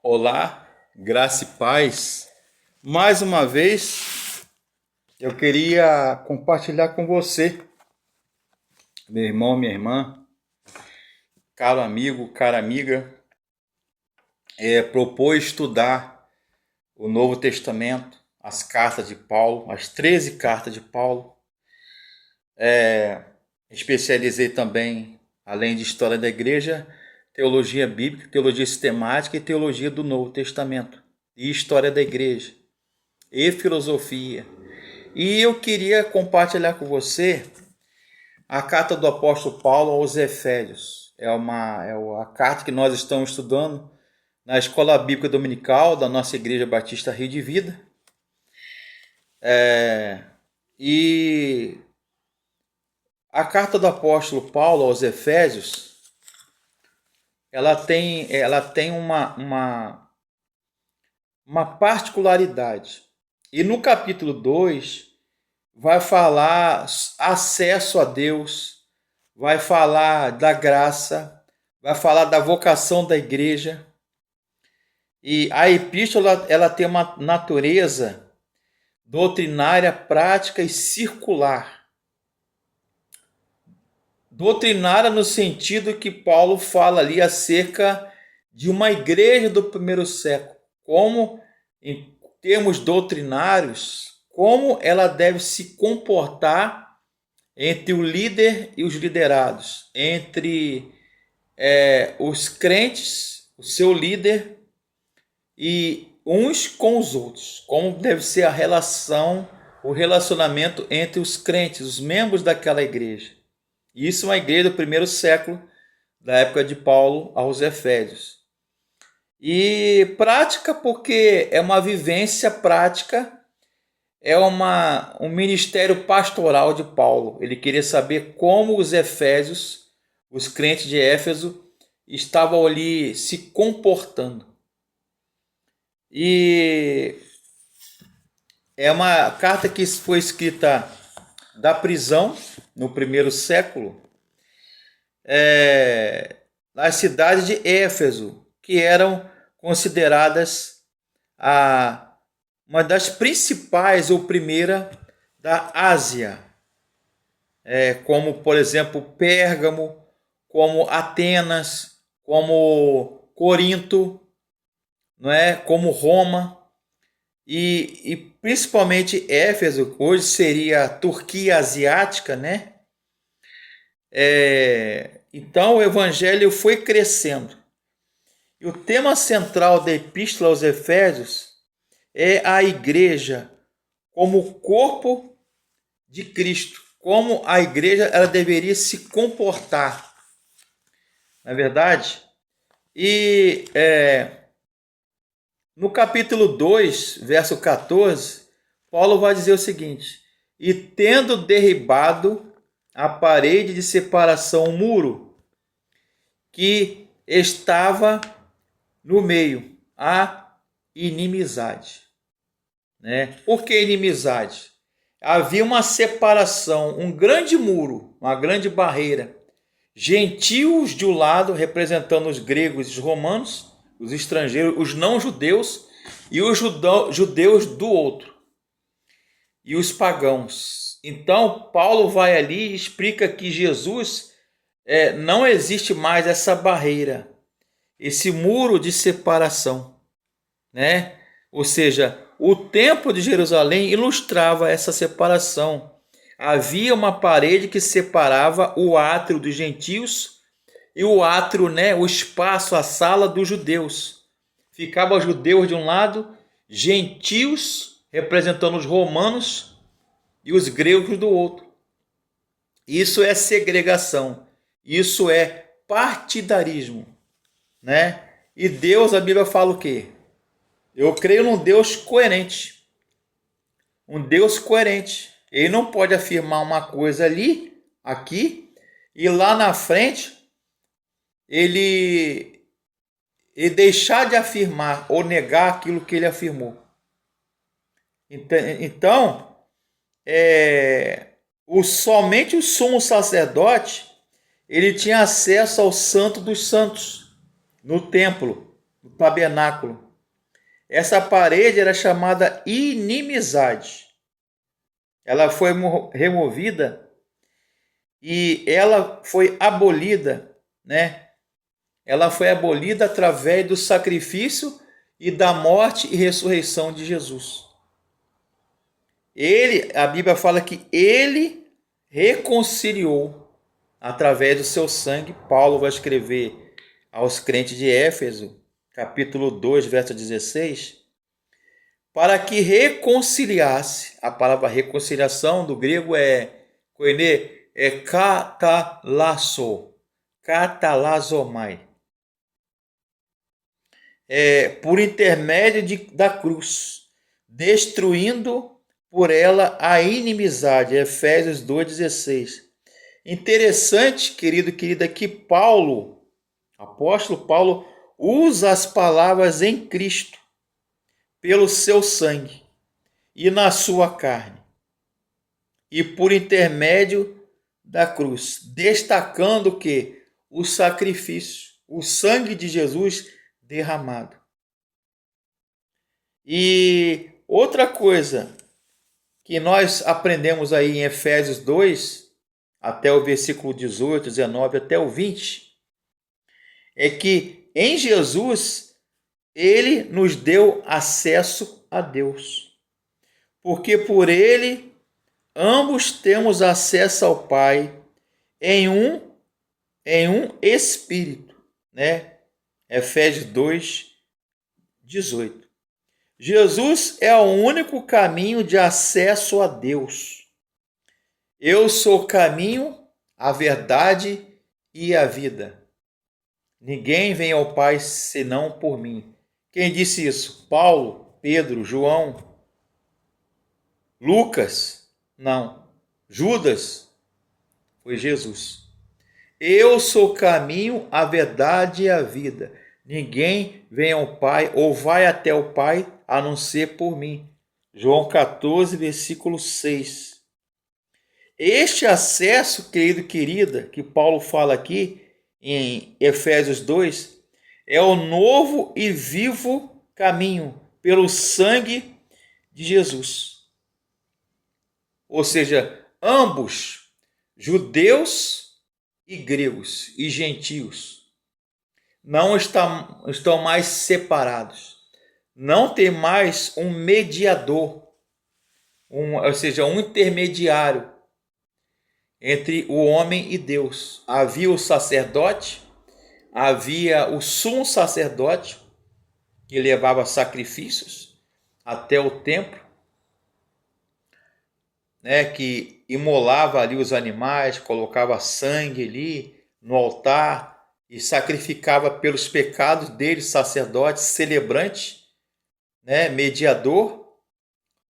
Olá, graça e paz. Mais uma vez, eu queria compartilhar com você, meu irmão, minha irmã, caro amigo, cara amiga, propor estudar o Novo Testamento, as cartas de Paulo, as 13 cartas de Paulo. Especializei também, além de história da igreja, teologia bíblica, teologia sistemática e teologia do Novo Testamento, e história da igreja, e filosofia. E eu queria compartilhar com você a carta do apóstolo Paulo aos Efésios. É a carta que nós estamos estudando na Escola Bíblica Dominical da nossa Igreja Batista Rio de Vida. E a carta do apóstolo Paulo aos Efésios, ela tem uma particularidade. E no capítulo 2, vai falar acesso a Deus, vai falar da graça, vai falar da vocação da igreja. E a epístola ela tem uma natureza doutrinária, prática e circular. Doutrinária no sentido que Paulo fala ali acerca de uma igreja do primeiro século, como em termos doutrinários, como ela deve se comportar entre o líder e os liderados, entre os crentes, o seu líder, e uns com os outros, como deve ser a relação, o relacionamento entre os crentes, os membros daquela igreja. Isso é uma igreja do primeiro século, da época de Paulo aos Efésios. E prática porque é uma vivência prática, é um ministério pastoral de Paulo. Ele queria saber como os efésios, os crentes de Éfeso, estavam ali se comportando. E é uma carta que foi escrita da prisão, no primeiro século, nas cidades de Éfeso, que eram consideradas uma das principais ou primeira da Ásia, como, por exemplo, Pérgamo, como Atenas, como Corinto, não é? Como Roma, e principalmente Éfeso, hoje seria a Turquia asiática, né? Então o evangelho foi crescendo. E o tema central da epístola aos Efésios é a igreja como corpo de Cristo, como a igreja ela deveria se comportar, não é verdade? E no capítulo 2, verso 14, Paulo vai dizer o seguinte: e tendo derribado a parede de separação, o muro que estava no meio, a inimizade. Né? Por que inimizade? Havia uma separação, um grande muro, uma grande barreira. Gentios de um lado, representando os gregos e os romanos, os estrangeiros, os não-judeus, e os judeus do outro, e os pagãos. Então, Paulo vai ali e explica que Jesus não existe mais essa barreira, esse muro de separação, né? Ou seja, o templo de Jerusalém ilustrava essa separação. Havia uma parede que separava o átrio dos gentios e o átrio, né, o espaço, a sala dos judeus. Ficava judeus de um lado, gentios representando os romanos e os gregos do outro. Isso é segregação. Isso é partidarismo, né? E Deus, a Bíblia fala o quê? Eu creio num Deus coerente. Um Deus coerente. Ele não pode afirmar uma coisa ali, aqui, e lá na frente ele deixar de afirmar ou negar aquilo que ele afirmou. Então, somente o sumo sacerdote ele tinha acesso ao Santo dos Santos no templo do tabernáculo. Essa parede era chamada inimizade. Ela foi removida e ela foi abolida, né? Ela foi abolida através do sacrifício e da morte e ressurreição de Jesus. A Bíblia fala que ele reconciliou através do seu sangue. Paulo vai escrever aos crentes de Éfeso, capítulo 2, verso 16, para que reconciliasse. A palavra reconciliação do grego é koine, é katalazomai. Por intermédio da cruz, destruindo por ela a inimizade. Efésios 2,16. Interessante, querido, querida, que Paulo, apóstolo Paulo, usa as palavras em Cristo, pelo seu sangue e na sua carne, e por intermédio da cruz, destacando que o sacrifício, o sangue de Jesus derramado. E outra coisa que nós aprendemos aí em Efésios 2, até o versículo 18, 19, até o 20, é que em Jesus ele nos deu acesso a Deus, porque por ele ambos temos acesso ao Pai em um Espírito, né? Efésios 2, 18. Jesus é o único caminho de acesso a Deus. Eu sou o caminho, a verdade e a vida. Ninguém vem ao Pai senão por mim. Quem disse isso? Paulo, Pedro, João, Lucas? Não. Judas? Foi Jesus. Eu sou o caminho, a verdade e a vida. Ninguém vem ao Pai ou vai até o Pai a não ser por mim. João 14, versículo 6. Este acesso, querido, querida, que Paulo fala aqui em Efésios 2, é o novo e vivo caminho pelo sangue de Jesus. Ou seja, ambos, judeus e gregos e gentios, não estão mais separados. Não tem mais um mediador, ou seja, um intermediário entre o homem e Deus. Havia o sacerdote, havia o sumo sacerdote, que levava sacrifícios até o templo, né, que imolava ali os animais, colocava sangue ali no altar e sacrificava pelos pecados deles, sacerdote, celebrante, né, mediador,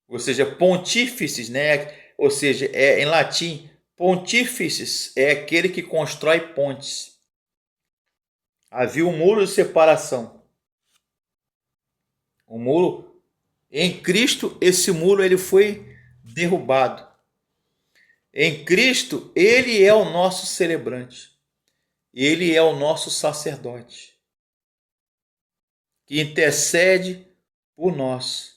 ou seja, pontífices, né, ou seja, em latim, pontífices é aquele que constrói pontes. Havia um muro de separação. O muro, em Cristo, esse muro ele foi derrubado. Em Cristo, ele é o nosso celebrante. Ele é o nosso sacerdote, que intercede por nós.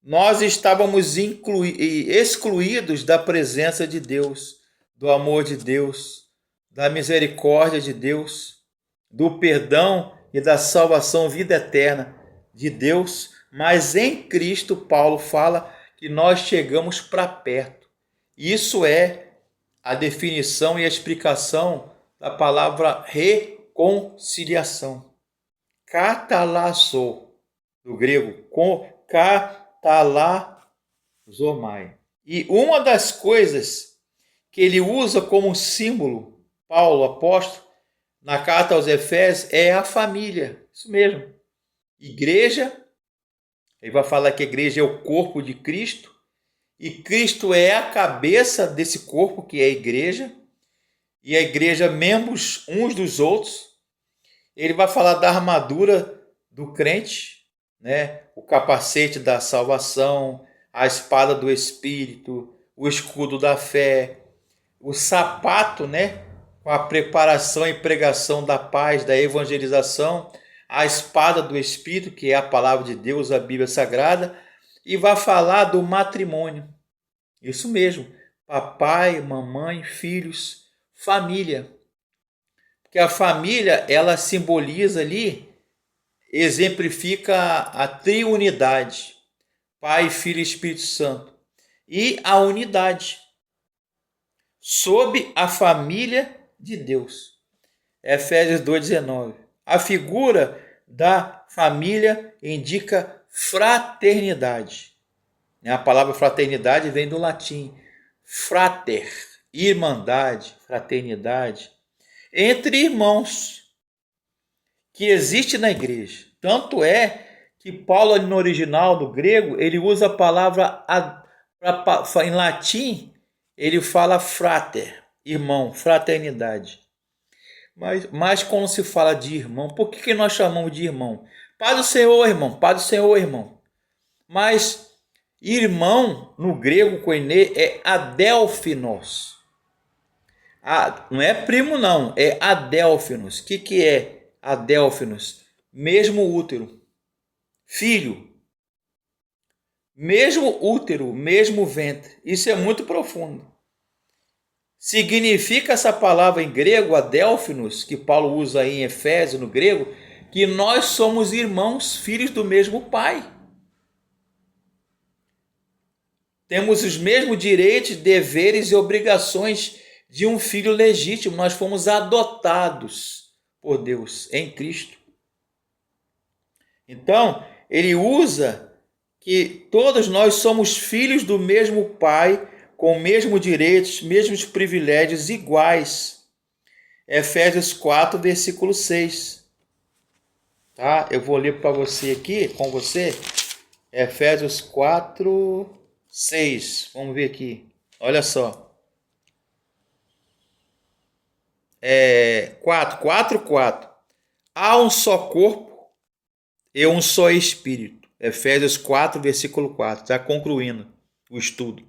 Nós estávamos excluídos da presença de Deus, do amor de Deus, da misericórdia de Deus, do perdão e da salvação, vida eterna de Deus, mas em Cristo, Paulo fala que nós chegamos para perto. Isso é a definição e a explicação da palavra reconciliação. Katalasso, do grego, katalazomai. E uma das coisas que ele usa como símbolo, Paulo, apóstolo, na carta aos Efésios, é a família. Isso mesmo. Igreja, ele vai falar que a igreja é o corpo de Cristo, e Cristo é a cabeça desse corpo, que é a igreja, e a igreja membros uns dos outros. Ele vai falar da armadura do crente, né? O capacete da salvação, a espada do Espírito, o escudo da fé, o sapato, né? Com a preparação e pregação da paz, da evangelização, a espada do Espírito, que é a palavra de Deus, a Bíblia Sagrada, e vai falar do matrimônio. Isso mesmo, papai, mamãe, filhos, família. Porque a família, ela simboliza ali, exemplifica a triunidade, Pai, Filho e Espírito Santo, e a unidade, sob a família de Deus. Efésios 2,19. A figura da família indica fraternidade. A palavra fraternidade vem do latim frater, irmandade, fraternidade, entre irmãos, que existe na igreja. Tanto é que Paulo, no original do grego, ele usa a palavra, em latim, ele fala frater, irmão, fraternidade. Mas quando se fala de irmão, por que nós chamamos de irmão? Paz do Senhor, irmão, paz do Senhor, irmão. Mas irmão, no grego, koiné, é adélfinos. Não é primo, não, é adélfinos. O que é adélfinos? Mesmo útero. Filho. Mesmo útero, mesmo ventre. Isso é muito profundo. Significa essa palavra em grego, adélfinos, que Paulo usa aí em Efésios, no grego, que nós somos irmãos, filhos do mesmo pai. Temos os mesmos direitos, deveres e obrigações de um filho legítimo. Nós fomos adotados por Deus em Cristo. Então, ele usa que todos nós somos filhos do mesmo pai, com os mesmos direitos, mesmos privilégios iguais. Efésios 4, versículo 6. Tá? Eu vou ler para você aqui, com você. Efésios 4, 6. Vamos ver aqui. Olha só. 4. Há um só corpo e um só espírito. Efésios 4, versículo 4. Está concluindo o estudo.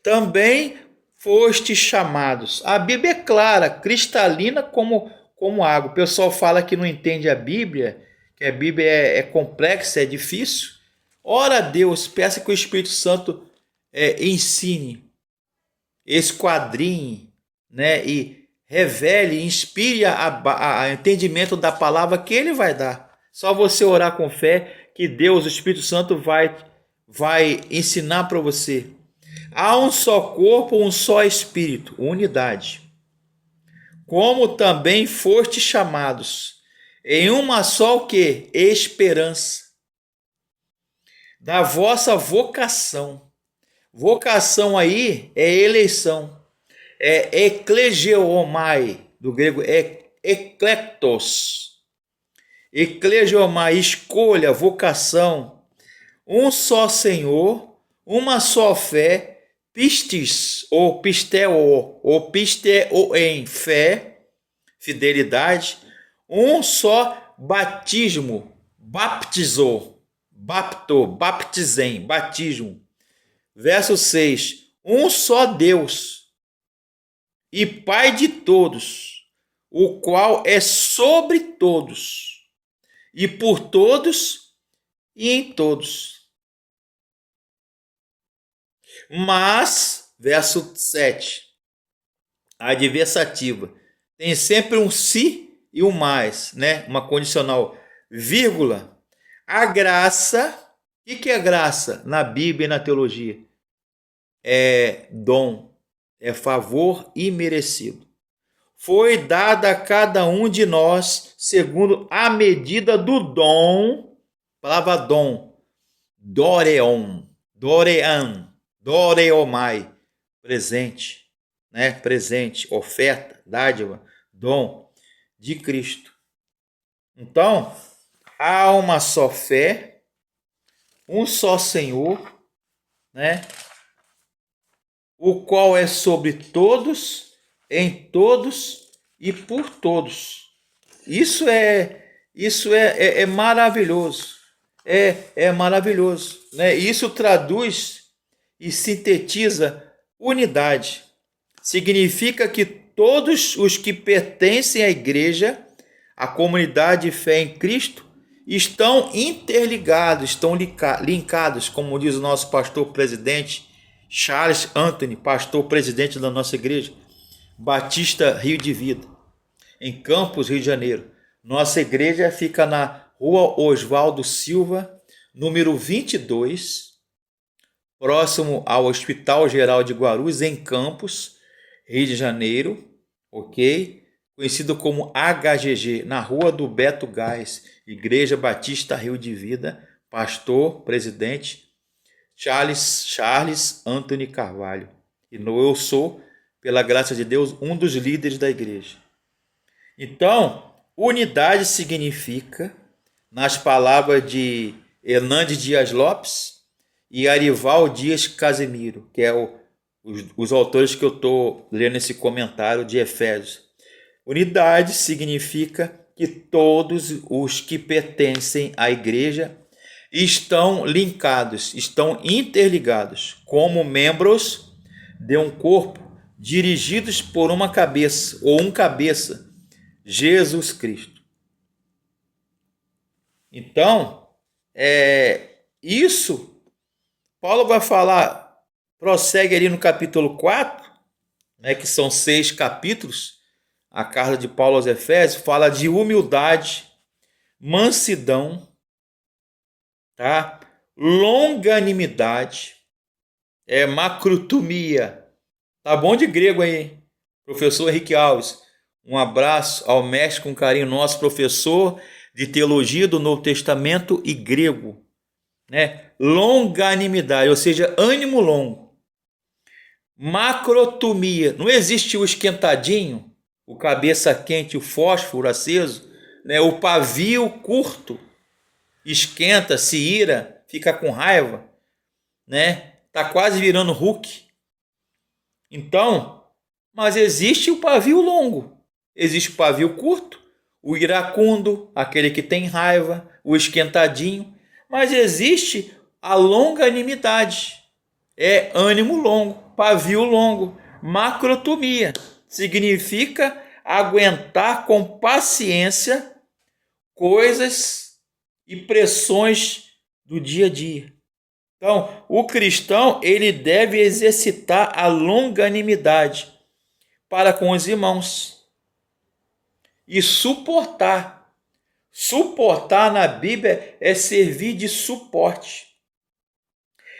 Também foste chamados. A Bíblia é clara, cristalina como água. O pessoal fala que não entende a Bíblia, que a Bíblia é complexa, é difícil. Ora a Deus, peça que o Espírito Santo ensine, esquadrinhe, né, e revele, inspire a entendimento da palavra que Ele vai dar. Só você orar com fé que Deus, o Espírito Santo, vai ensinar para você. Há um só corpo, um só espírito, unidade. Como também foste chamados em uma só o quê? Esperança da vossa vocação. Vocação aí é eleição. É eklegiomai, do grego eklektos. Eklegiomai, escolha, vocação. Um só Senhor, uma só fé, pistis, ou pisteo, ou pisteoem, fé, fidelidade, um só batismo, baptizou, baptizem, batismo. Verso 6, um só Deus e Pai de todos, o qual é sobre todos, e por todos e em todos. Mas, verso 7, a adversativa, tem sempre um se e um mais, né? Uma condicional, vírgula. A graça, o que é graça na Bíblia e na teologia? É dom, é favor imerecido. Foi dada a cada um de nós segundo a medida do dom, palavra dom, doreon, doreomai, presente, né? Presente, oferta, dádiva, dom de Cristo. Então, há uma só fé, um só Senhor, né? O qual é sobre todos, em todos e por todos. Isso é maravilhoso. É maravilhoso, né? Isso traduz e sintetiza unidade. Significa que todos os que pertencem à igreja, à comunidade de fé em Cristo, estão interligados, estão linkados, como diz o nosso pastor presidente Charles Anthony, pastor presidente da nossa igreja Batista Rio de Vida, em Campos, Rio de Janeiro. Nossa igreja fica na Rua Oswaldo Silva, número 22, próximo ao Hospital Geral de Guarulhos, em Campos, Rio de Janeiro, ok? Conhecido como HGG, na Rua do Beto Gás, Igreja Batista Rio de Vida, pastor, presidente, Charles Anthony Carvalho. E eu sou, pela graça de Deus, um dos líderes da igreja. Então, unidade significa, nas palavras de Hernandes Dias Lopes e Arival Dias Casemiro, que é os autores que eu estou lendo esse comentário de Efésios. Unidade significa que todos os que pertencem à igreja estão linkados, estão interligados, como membros de um corpo, dirigidos por uma cabeça, ou um cabeça, Jesus Cristo. Então, isso, Paulo vai falar, prossegue ali no capítulo 4, né, que são 6 capítulos, a carta de Paulo aos Efésios, fala de humildade, mansidão, tá? Longanimidade, macrotumia. Tá bom de grego aí, hein? Professor Henrique Alves. Um abraço ao mestre com carinho, nosso professor de teologia do Novo Testamento e grego, né? Longanimidade, ou seja, ânimo longo. Macrotumia, não existe o esquentadinho, o cabeça quente, o fósforo aceso, né? O pavio curto, esquenta, se ira, fica com raiva, né? Tá quase virando Hulk. Então, mas existe o pavio longo, existe o pavio curto, o iracundo, aquele que tem raiva, o esquentadinho, mas existe a longanimidade, ânimo longo, pavio longo. Macrotomia significa aguentar com paciência coisas e pressões do dia a dia. Então, o cristão, ele deve exercitar a longanimidade para com os irmãos e suportar. Suportar na Bíblia é servir de suporte.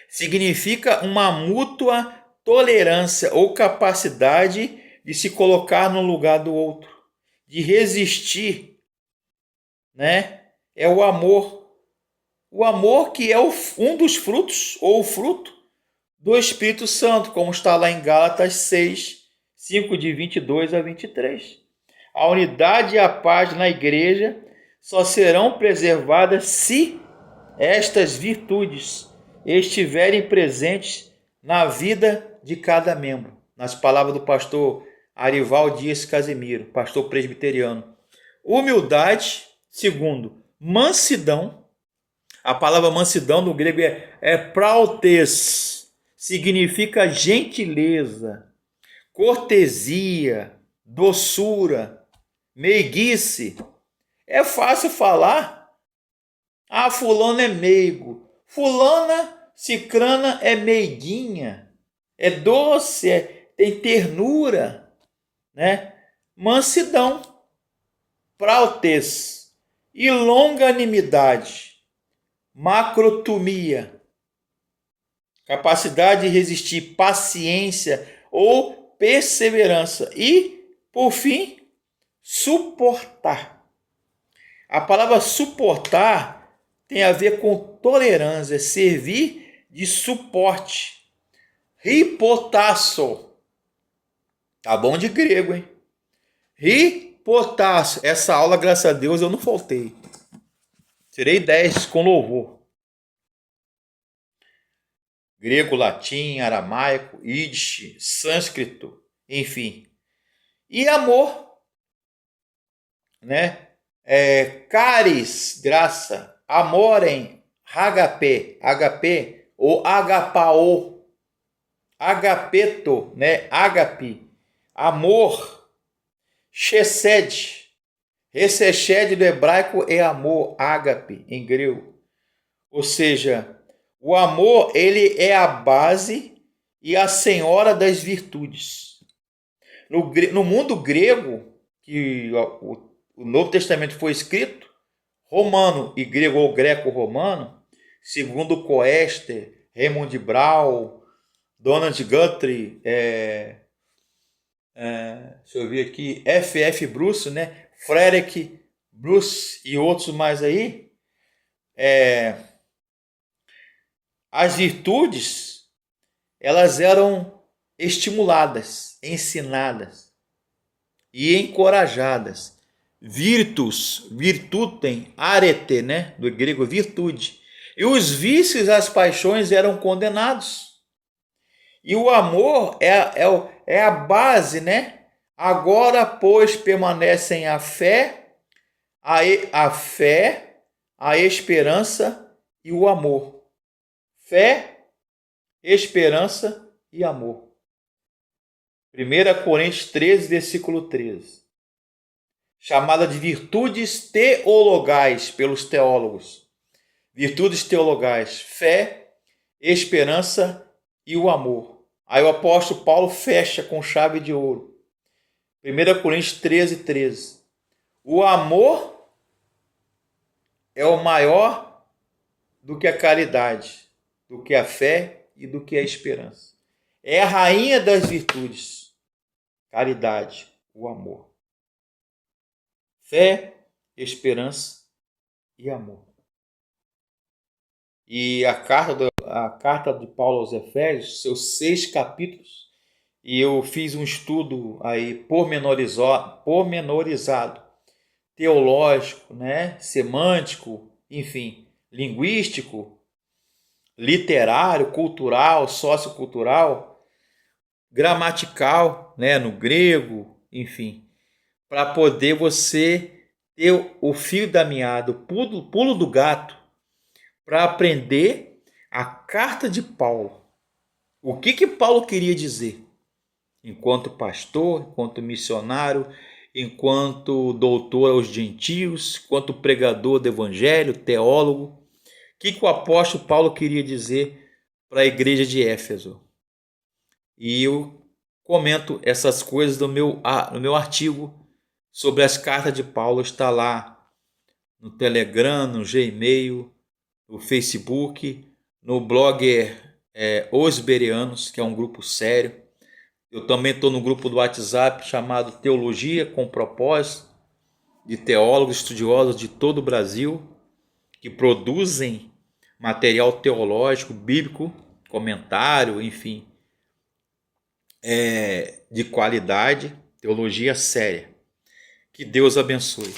Significa uma mútua tolerância ou capacidade de se colocar no lugar do outro, de resistir, né? É o amor. O amor que é um dos frutos, ou o fruto, do Espírito Santo, como está lá em Gálatas 6, 5, de 22 a 23. A unidade e a paz na igreja só serão preservadas se estas virtudes estiverem presentes na vida de cada membro. Nas palavras do pastor Arival Dias Casemiro, pastor presbiteriano. Humildade, segundo, mansidão. A palavra mansidão no grego é prautes, significa gentileza, cortesia, doçura, meiguice. É fácil falar. Ah, fulano é meigo. Fulana, cicrana é meiguinha. É doce, tem ternura, né? Mansidão, prautes e longanimidade. Macrotumia, capacidade de resistir, paciência ou perseverança. E, por fim, suportar. A palavra suportar tem a ver com tolerância, servir de suporte. Ripotasso. Tá bom de grego, hein? Ripotasso. Essa aula, graças a Deus, eu não faltei. Tirei 10 com louvor. Grego, latim, aramaico, ídish, sânscrito, enfim. E amor, né? Caris, graça, amorem, HP ou agapao, agapeto, né? Agape, amor, chesed, Hesed do hebraico é amor, ágape em grego. Ou seja, o amor ele é a base e a senhora das virtudes. No mundo grego, que o Novo Testamento foi escrito, romano e grego ou greco-romano, segundo Koester, Raymond Brown, Donald Guthrie, deixa eu ver aqui, F.F. Bruce, né? Frederick Bruce e outros mais aí, as virtudes, elas eram estimuladas, ensinadas e encorajadas. Virtus, virtutem, arete, né? Do grego virtude. E os vícios, as paixões eram condenados. E o amor é a base, né? Agora, pois, permanecem a fé, a esperança e o amor. Fé, esperança e amor. 1 Coríntios 13, versículo 13. Chamada de virtudes teologais pelos teólogos. Virtudes teologais, fé, esperança e o amor. Aí o apóstolo Paulo fecha com chave de ouro. 1 Coríntios 13, 13. O amor é o maior do que a caridade, do que a fé e do que a esperança. É a rainha das virtudes. Caridade, o amor. Fé, esperança e amor. E a carta de Paulo aos Efésios, seus 6 capítulos, e eu fiz um estudo aí pormenorizado, teológico, né, semântico, enfim, linguístico, literário, cultural, sociocultural, gramatical, né, no grego, enfim, para poder você ter o fio da meada, o pulo do gato, para aprender a carta de Paulo. O que Paulo queria dizer? Enquanto pastor, enquanto missionário, enquanto doutor aos gentios, enquanto pregador do evangelho, teólogo. O que o apóstolo Paulo queria dizer para a igreja de Éfeso? E eu comento essas coisas no meu artigo sobre as cartas de Paulo. Está lá no Telegram, no Gmail, no Facebook, no blog Os Bereanos, que é um grupo sério. Eu também estou no grupo do WhatsApp chamado Teologia com Propósito, de teólogos estudiosos de todo o Brasil, que produzem material teológico, bíblico, comentário, enfim, de qualidade, teologia séria. Que Deus abençoe.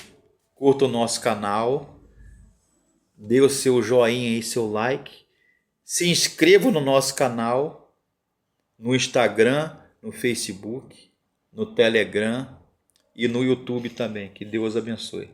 Curta o nosso canal, dê o seu joinha e seu like, se inscreva no nosso canal, no Instagram, no Facebook, no Telegram e no YouTube também. Que Deus abençoe.